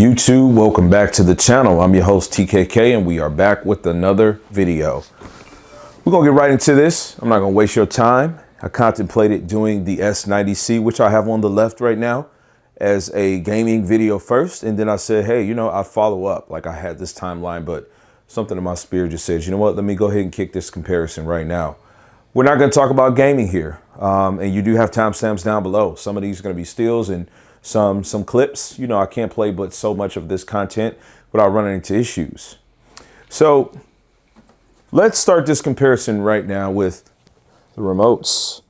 YouTube, welcome back to the channel. I'm your host TKK and we are back with another video. We're gonna get right into this. I'm not gonna waste your time. I contemplated doing the S90C, which I have on the left right now, as a gaming video first, and then I said, hey, you know, I'll follow up. Like, I had this timeline, but something in my spirit just says, you know what, let me go ahead and kick this comparison right now. We're not going to talk about gaming here, and you do have timestamps down below. Some of these are going to be stills and some clips. You know, I can't play but so much of this content without running into issues. So let's start this comparison right now with the remotes.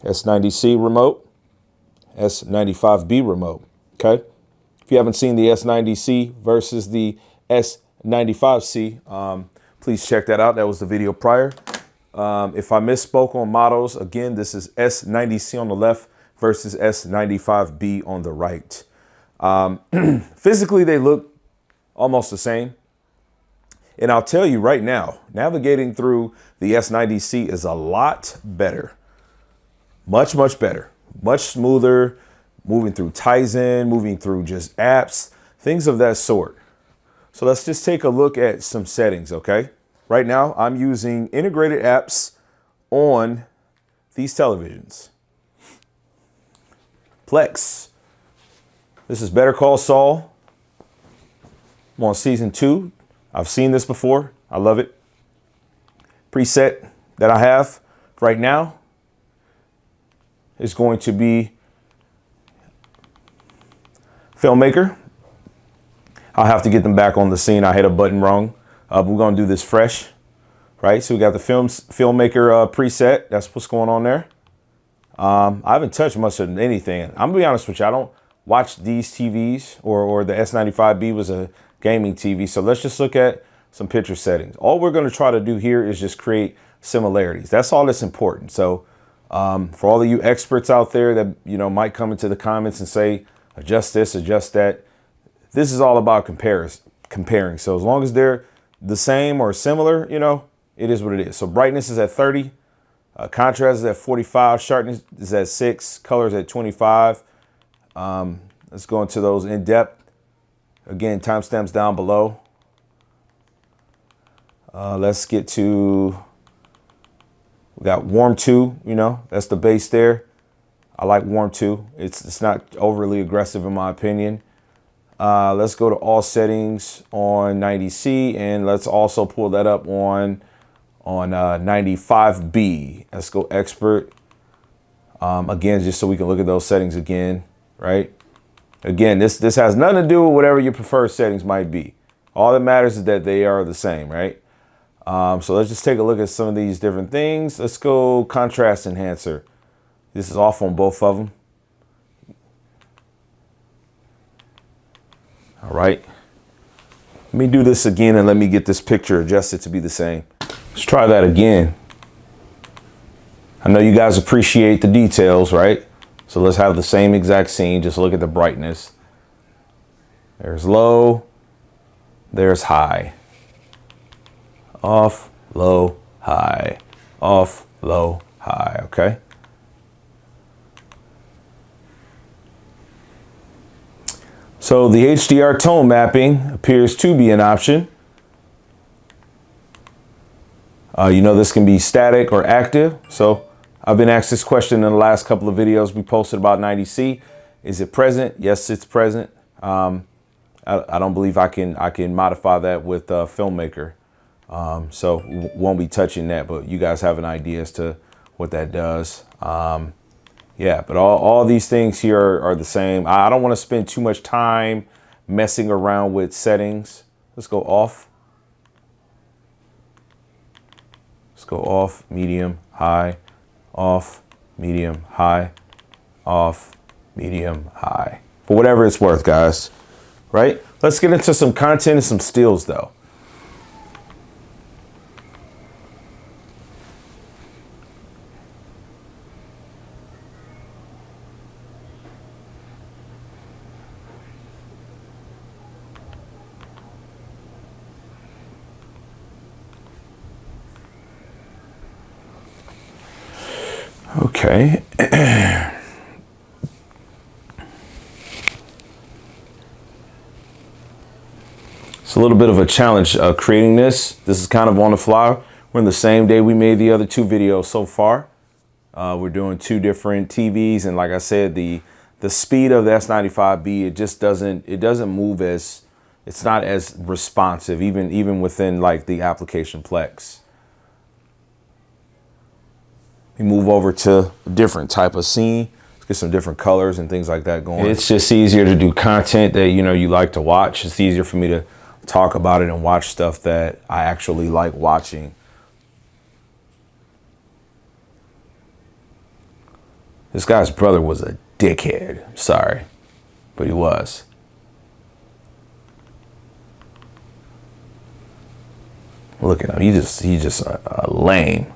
S90C remote, S95B remote. Okay, if you haven't seen the S90C versus the S95C, please check that out. That was the video prior. If I misspoke on models, again, this is S90C on the left versus S95B on the right. Physically, they look almost the same. And I'll tell you right now, navigating through the S90C is a lot better. Much, much better. Much smoother, moving through Tizen, moving through just apps, things of that sort. So let's just take a look at some settings, okay? Right now, I'm using integrated apps on these televisions. Plex. This is Better Call Saul. I'm on season 2. I've seen this before. I love it. Preset that I have right now is going to be Filmmaker. I'll have to get them back on the scene. I hit a button wrong. But we're going to do this fresh, right? So we got the Filmmaker preset. That's what's going on there. I haven't touched much of anything. I'm going to be honest with you. I don't watch these TVs, or the S95B was a gaming TV. So let's just look at some picture settings. All we're going to try to do here is just create similarities. That's all that's important. So for all of you experts out there that, you know, might come into the comments and say, adjust this, adjust that. This is all about comparing. So as long as they're the same or similar, you know, it is what it is. So brightness is at 30, contrast is at 45, sharpness is at 6, colors at 25. Let's go into those in depth. Again, timestamps down below. Let's get to, we got warm 2, you know, that's the base there. I like warm 2. It's not overly aggressive in my opinion. Let's go to all settings on 90C, and let's also pull that up on 95B. Let's go expert. Again, just so we can look at those settings again, right? Again, this has nothing to do with whatever your preferred settings might be. All that matters is that they are the same, right? So let's just take a look at some of these different things. Let's go contrast enhancer. This is off on both of them. All right, let me do this again and let me get this picture adjusted to be the same. Let's try that again. I know you guys appreciate the details, right? So let's have the same exact scene. Just look at the brightness. There's low, there's high. Off, low, high. Off, low, high, okay? So the HDR tone mapping appears to be an option. You know, this can be static or active. So I've been asked this question in the last couple of videos we posted about 90C. Is it present? Yes, it's present. I don't believe I can modify that with Filmmaker. So won't be touching that, but you guys have an idea as to what that does. Yeah, but all these things here are the same. I don't want to spend too much time messing around with settings. Let's go off. Let's go off, medium, high, off, medium, high, off, medium, high. For whatever it's worth, guys, right? Let's get into some content and some stills, though. Okay. a little bit of a challenge creating this. This is kind of on the fly. We're in the same day we made the other two videos so far. We're doing two different TVs, and like I said, the speed of the S95B, it just doesn't move as, it's not as responsive even within like the application plex. We move over to a different type of scene. Let's get some different colors and things like that going. It's just easier to do content that you like to watch. It's easier for me to talk about it and watch stuff that I actually like watching. This guy's brother was a dickhead. Sorry, but he was. Look at him. He's just a lame.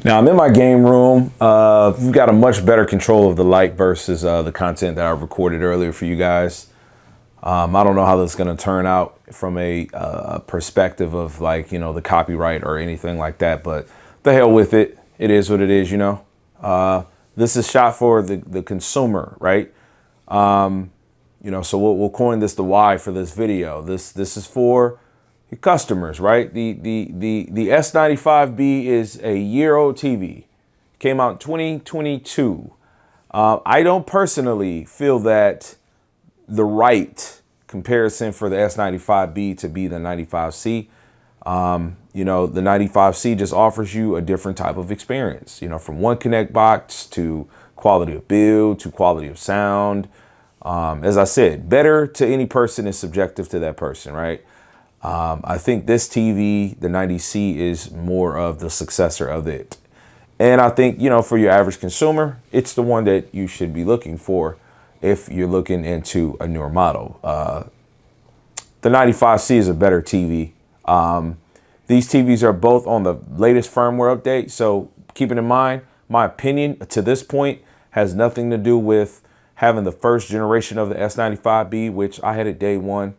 Now I'm in my game room. We've got a much better control of the light versus the content that I recorded earlier for you guys. I don't know how this is going to turn out from a perspective of like, the copyright or anything like that, but the hell with it. It is what it is, This is shot for the consumer, right? So we'll coin this the why for this video. This is for your customers, right? The S95B is a year-old TV. Came out in 2022. I don't personally feel that the right comparison for the S95B to be the 95C. The 95C just offers you a different type of experience, from one connect box to quality of build to quality of sound. As I said, better to any person is subjective to that person, right? I think this TV, the 90C, is more of the successor of it. And I think, for your average consumer, it's the one that you should be looking for if you're looking into a newer model. The 95C is a better TV. These TVs are both on the latest firmware update. So keeping in mind, my opinion to this point has nothing to do with having the first generation of the S95B, which I had at day one.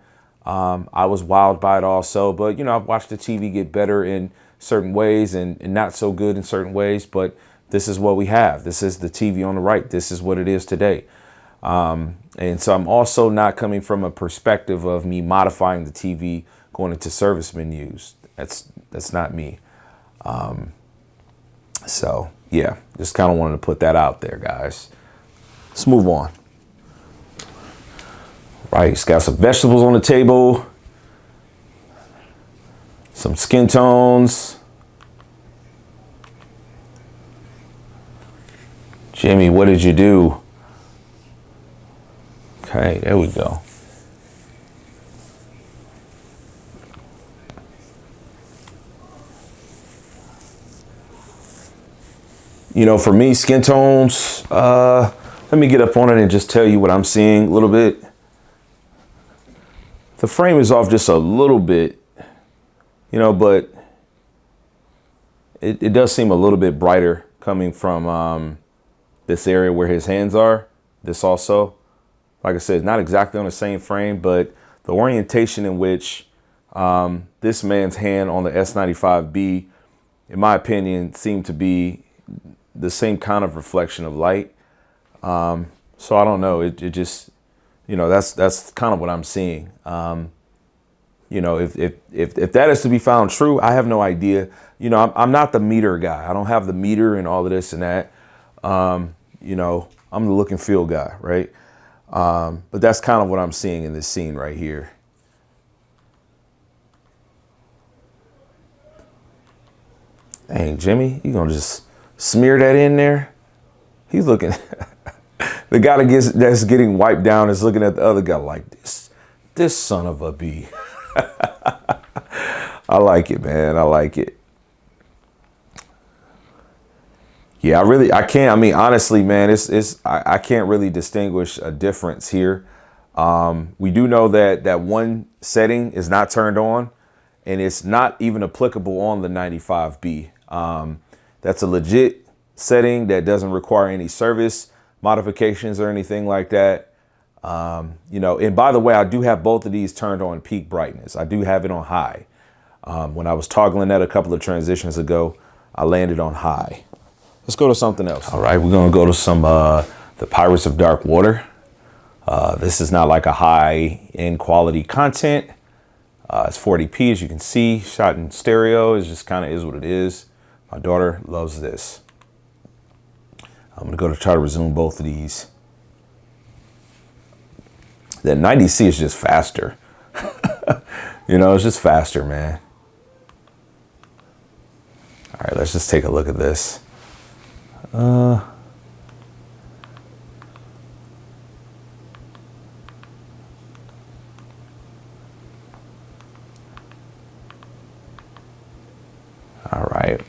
I was wowed by it also, but I've watched the TV get better in certain ways and not so good in certain ways, but this is what we have. This is the TV on the right. This is what it is today. And so I'm also not coming from a perspective of me modifying the TV, going into service menus. That's not me. So yeah, just kind of wanted to put that out there, guys. Let's move on. Right, it's got some vegetables on the table, some skin tones. Jimmy, what did you do? Okay, there we go. For me, skin tones, let me get up on it and just tell you what I'm seeing a little bit. The frame is off just a little bit, but it does seem a little bit brighter coming from this area where his hands are. This also, like I said, not exactly on the same frame, but the orientation in which this man's hand on the S95B, in my opinion, seemed to be the same kind of reflection of light. So I don't know. It just... that's kind of what I'm seeing. If that is to be found true, I have no idea. I'm not the meter guy. I don't have the meter and all of this and that. I'm the look and feel guy, right? But that's kind of what I'm seeing in this scene right here. Dang, Jimmy, you gonna just smear that in there? He's looking... The guy that's getting wiped down is looking at the other guy like, this son of a bee. I like it, man. I like it. Yeah, I can't. I mean, honestly, man, I can't really distinguish a difference here. We do know that one setting is not turned on, and it's not even applicable on the 95B. That's a legit setting that doesn't require any service modifications or anything like that. And by the way, I do have both of these turned on peak brightness. I do have it on high. When I was toggling that a couple of transitions ago, I landed on high. Let's go to something else. All right, we're gonna go to some the Pirates of Dark Water. This is not like a high-end quality content. It's 40p, as you can see, shot in stereo. It just kind of is what it is. My daughter loves this. I'm gonna go to try to resume both of these. The 90C is just faster. You know, it's just faster, man. All right, let's just take a look at this. All right.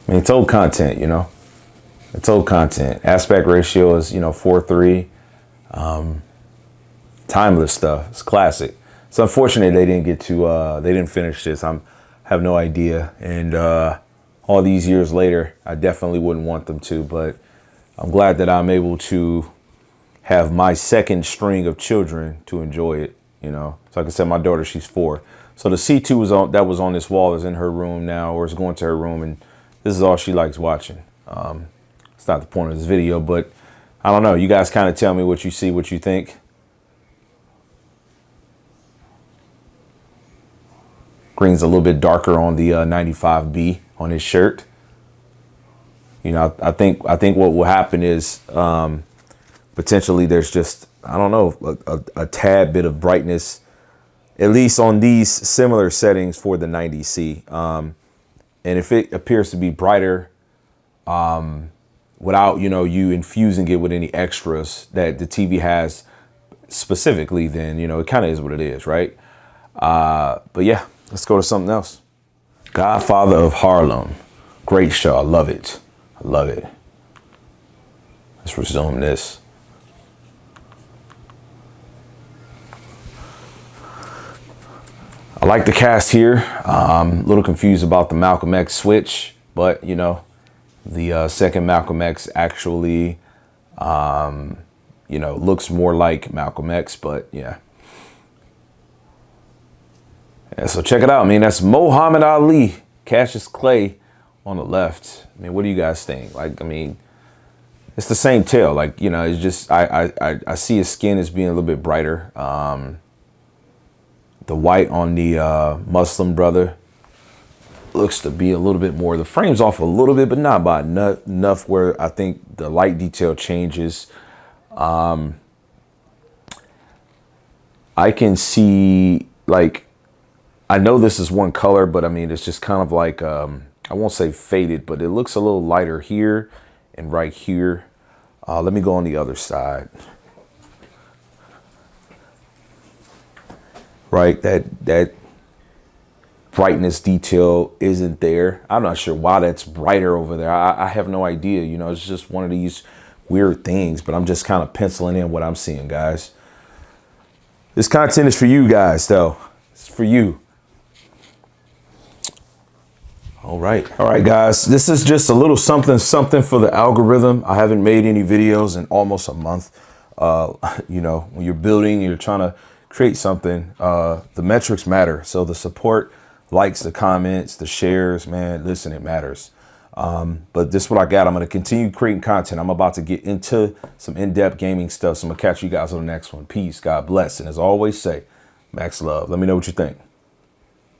I mean, it's old content, you know. It's old content. Aspect ratio is, you know, 4:3. Timeless stuff. It's classic. It's unfortunate they didn't get to, they didn't finish this. I have no idea. And all these years later, I definitely wouldn't want them to. But I'm glad that I'm able to have my second string of children to enjoy it. You know, so like I said, my daughter, she's 4. So the C2 was on this wall is in her room now, or is going to her room, and this is all she likes watching. It's not the point of this video, but I don't know. You guys kind of tell me what you see, what you think. Green's a little bit darker on the 95B on his shirt. You know, I think what will happen is potentially there's just, I don't know, a tad bit of brightness, at least on these similar settings for the 90C. And if it appears to be brighter without, you know, you infusing it with any extras that the TV has specifically, then, you know, it kind of is what it is, right? But yeah, let's go to something else. Godfather of Harlem. Great show. I love it. I love it. Let's resume this. I like the cast here. A little confused about the Malcolm X switch, but you know, the second Malcolm X actually, you know, looks more like Malcolm X, but yeah. Yeah, so check it out. I mean, that's Muhammad Ali, Cassius Clay on the left. I mean, what do you guys think? Like, I mean, it's the same tale. Like, you know, it's just, I see his skin as being a little bit brighter. The white on the Muslim brother looks to be a little bit more. The frame's off a little bit, but not by enough where I think the light detail changes. I can see, like, I know this is one color, but I mean, it's just kind of like, I won't say faded, but it looks a little lighter here and right here. Let me go on the other side. Right, that brightness detail isn't there. I'm not sure why that's brighter over there. I have no idea. You know, it's just one of these weird things, but I'm just kind of penciling in what I'm seeing, guys. This content is for you guys, though. It's for you. All right, guys. This is just a little something for the algorithm. I haven't made any videos in almost a month. You know, when you're building, you're trying to create something, the metrics matter. So the support, likes, the comments, the shares, man, listen, it matters. But this is what I got. I'm going to continue creating content. I'm about to get into some in-depth gaming stuff. So I'm going to catch you guys on the next one. Peace. God bless. And as I always say, max love. Let me know what you think.